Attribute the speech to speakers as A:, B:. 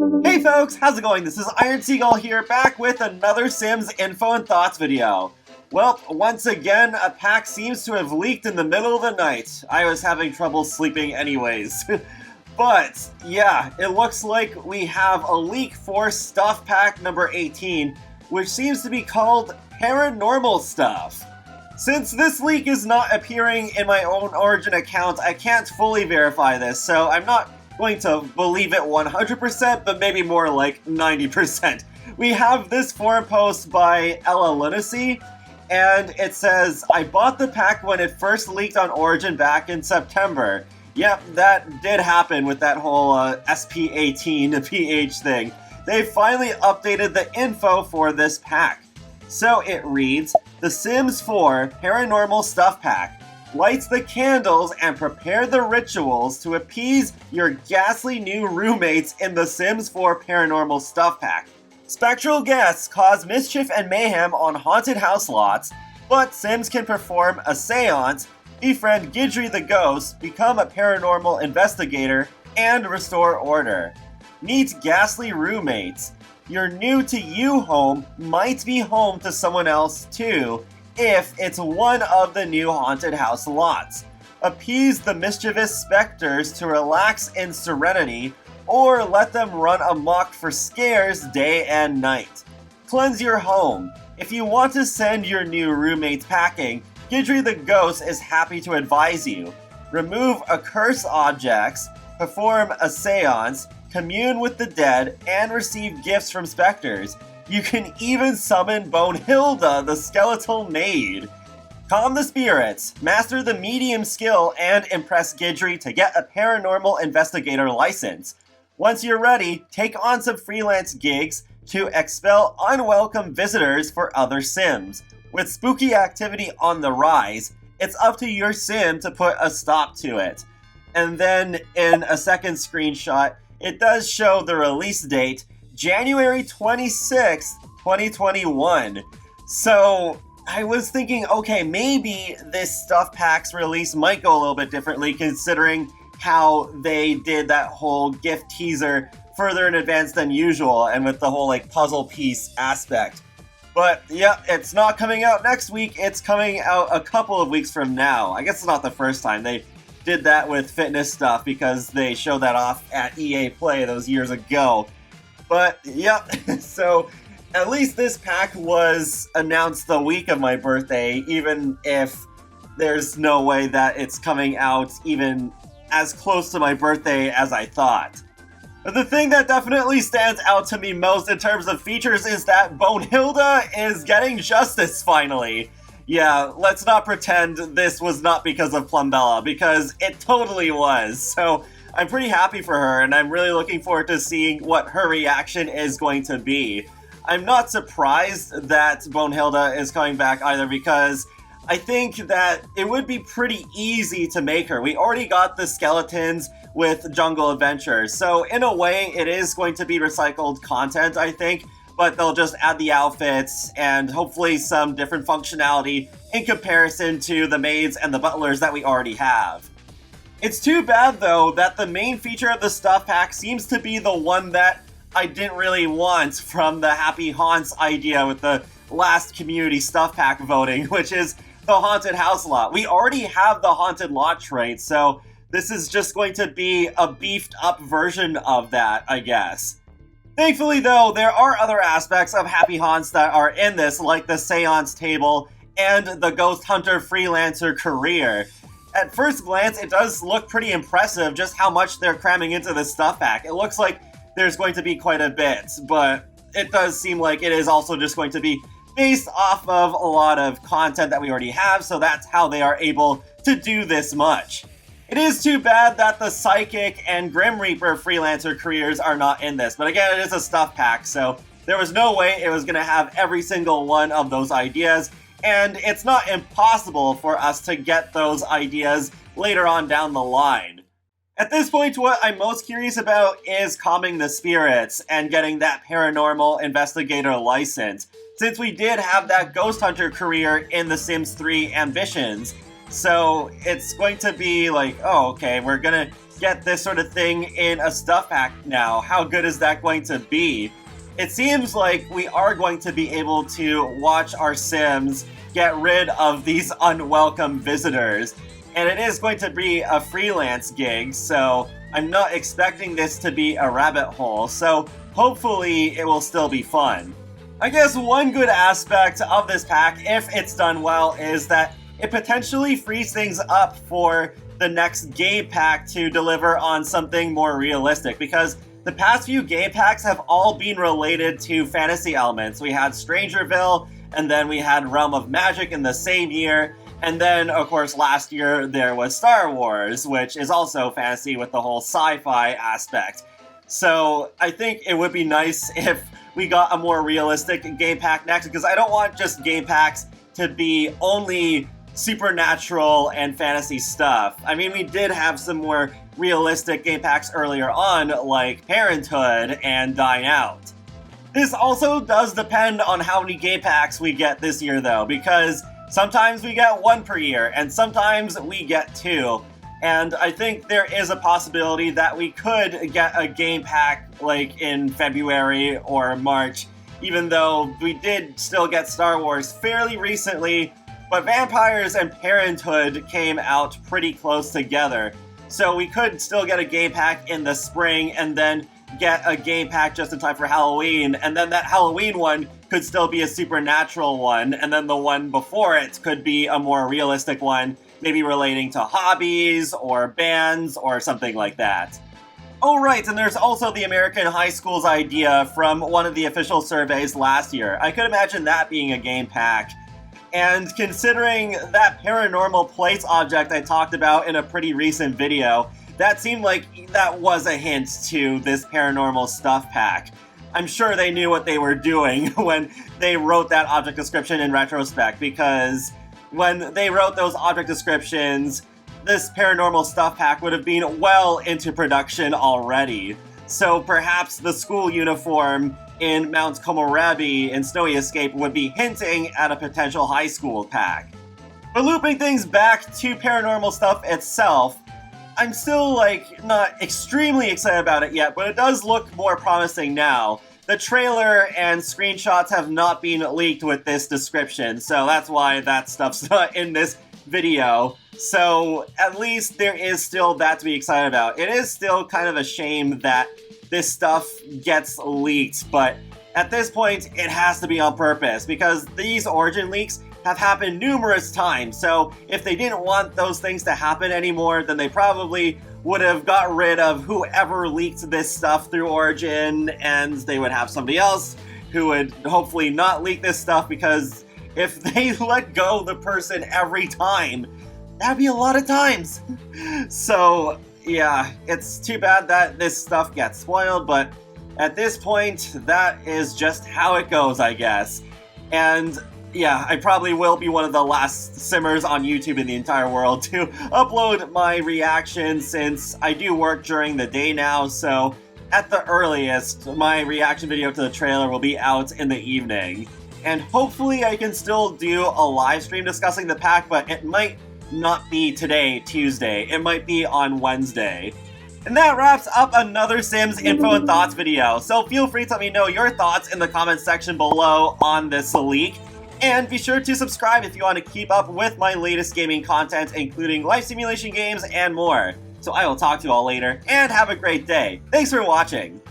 A: Hey folks, how's it going? This is Iron Seagull here, back with another Sims Info and Thoughts video. Well, once again, a pack seems to have leaked in the middle of the night. I was having trouble sleeping anyways. But, yeah, it looks like we have a leak for Stuff Pack number 18, which seems to be called Paranormal Stuff. Since this leak is not appearing in my own Origin account, I can't fully verify this, so I'm not going to believe it 100%, but maybe more like 90%. We have this forum post by Ella Lunacy, and it says, I bought the pack when it first leaked on Origin back in September. Yep, that did happen with that whole SP18 to PH thing. They finally updated the info for this pack. So it reads, The Sims 4 Paranormal Stuff Pack. Lights the candles and prepare the rituals to appease your ghastly new roommates in The Sims 4 Paranormal Stuff Pack. Spectral guests cause mischief and mayhem on haunted house lots, but Sims can perform a seance, befriend Gidry the ghost, become a paranormal investigator, and restore order. Meet ghastly roommates. Your new to you home might be home to someone else too, if it's one of the new haunted house lots. Appease the mischievous specters to relax in serenity, or let them run amok for scares day and night. Cleanse your home. If you want to send your new roommates packing, Gidry the ghost is happy to advise you. Remove accursed objects, perform a seance, commune with the dead, and receive gifts from specters. You can even summon Bonehilda, the skeletal maid. Calm the spirits, master the medium skill, and impress Gidry to get a paranormal investigator license. Once you're ready, take on some freelance gigs to expel unwelcome visitors for other Sims. With spooky activity on the rise, it's up to your Sim to put a stop to it. And then in a second screenshot, it does show the release date, January 26th, 2021. So I was thinking, okay, maybe this Stuff Pack's release might go a little bit differently considering how they did that whole gift teaser further in advance than usual and with the whole like puzzle piece aspect. But yeah, it's not coming out next week, it's coming out a couple of weeks from now. I guess it's not the first time. They did that with fitness stuff because they showed that off at EA Play those years ago. But yep, so at least this pack was announced the week of my birthday, even if there's no way that it's coming out even as close to my birthday as I thought. But the thing that definitely stands out to me most in terms of features is that Bonehilda is getting justice finally. Yeah, let's not pretend this was not because of Plumbella, because it totally was. So I'm pretty happy for her, and I'm really looking forward to seeing what her reaction is going to be. I'm not surprised that Bonehilda is coming back either, because I think that it would be pretty easy to make her. We already got the skeletons with Jungle Adventures, so in a way it is going to be recycled content, I think, but they'll just add the outfits and hopefully some different functionality in comparison to the maids and the butlers that we already have. It's too bad though that the main feature of the Stuff Pack seems to be the one that I didn't really want from the Happy Haunts idea with the last community Stuff Pack voting, which is the Haunted House lot. We already have the Haunted Lot trait, so this is just going to be a beefed up version of that, I guess. Thankfully though, there are other aspects of Happy Haunts that are in this, like the Seance table and the Ghost Hunter Freelancer career. At first glance, it does look pretty impressive just how much they're cramming into this Stuff Pack. It looks like there's going to be quite a bit, but it does seem like it is also just going to be based off of a lot of content that we already have, so that's how they are able to do this much. It is too bad that the Psychic and Grim Reaper Freelancer careers are not in this, but again, it is a Stuff Pack, so there was no way it was going to have every single one of those ideas, and it's not impossible for us to get those ideas later on down the line. At this point, what I'm most curious about is calming the spirits and getting that paranormal investigator license, since we did have that ghost hunter career in The Sims 3 Ambitions. So it's going to be like, oh, okay, we're gonna get this sort of thing in a stuff pack now. How good is that going to be? It seems like we are going to be able to watch our Sims get rid of these unwelcome visitors. And it is going to be a freelance gig, so I'm not expecting this to be a rabbit hole, so hopefully it will still be fun. I guess one good aspect of this pack, if it's done well, is that it potentially frees things up for the next game pack to deliver on something more realistic, because the past few game packs have all been related to fantasy elements. We had Strangerville, and then we had Realm of Magic in the same year, and then, of course, last year there was Star Wars, which is also fantasy with the whole sci-fi aspect. So I think it would be nice if we got a more realistic game pack next, because I don't want just game packs to be only supernatural and fantasy stuff. I mean, we did have some more realistic game packs earlier on, like Parenthood and Dine Out. This also does depend on how many game packs we get this year, though, because sometimes we get one per year, and sometimes we get two. And I think there is a possibility that we could get a game pack like in February or March, even though we did still get Star Wars fairly recently, but Vampires and Parenthood came out pretty close together. So we could still get a game pack in the spring and then get a game pack just in time for Halloween, and then that Halloween one could still be a supernatural one, and then the one before it could be a more realistic one, maybe relating to hobbies or bands or something like that. Oh right, and there's also the American High School's idea from one of the official surveys last year. I could imagine that being a game pack. And considering that paranormal place object I talked about in a pretty recent video, that seemed like that was a hint to this Paranormal Stuff pack. I'm sure they knew what they were doing when they wrote that object description in retrospect, because when they wrote those object descriptions, this Paranormal Stuff pack would have been well into production already. So perhaps the school uniform in Mount Komorebi in Snowy Escape would be hinting at a potential high school pack. But looping things back to Paranormal Stuff itself, I'm still, not extremely excited about it yet, but it does look more promising now. The trailer and screenshots have not been leaked with this description, so that's why that stuff's not in this video. So at least there is still that to be excited about. It is still kind of a shame that this stuff gets leaked, but at this point it has to be on purpose, because these origin leaks have happened numerous times, so if they didn't want those things to happen anymore, then they probably would have got rid of whoever leaked this stuff through Origin, and they would have somebody else who would hopefully not leak this stuff, because if they let go the person every time, that'd be a lot of times. So yeah, it's too bad that this stuff gets spoiled, but at this point, that is just how it goes, I guess. And yeah, I probably will be one of the last simmers on YouTube in the entire world to upload my reactions, since I do work during the day now, so at the earliest, my reaction video to the trailer will be out in the evening. And hopefully I can still do a live stream discussing the pack, but it might not be today, Tuesday. It might be on Wednesday. And that wraps up another Sims Info and Thoughts video, so feel free to let me know your thoughts in the comments section below on this leak. And be sure to subscribe if you want to keep up with my latest gaming content, including life simulation games and more. So I will talk to you all later, and have a great day. Thanks for watching!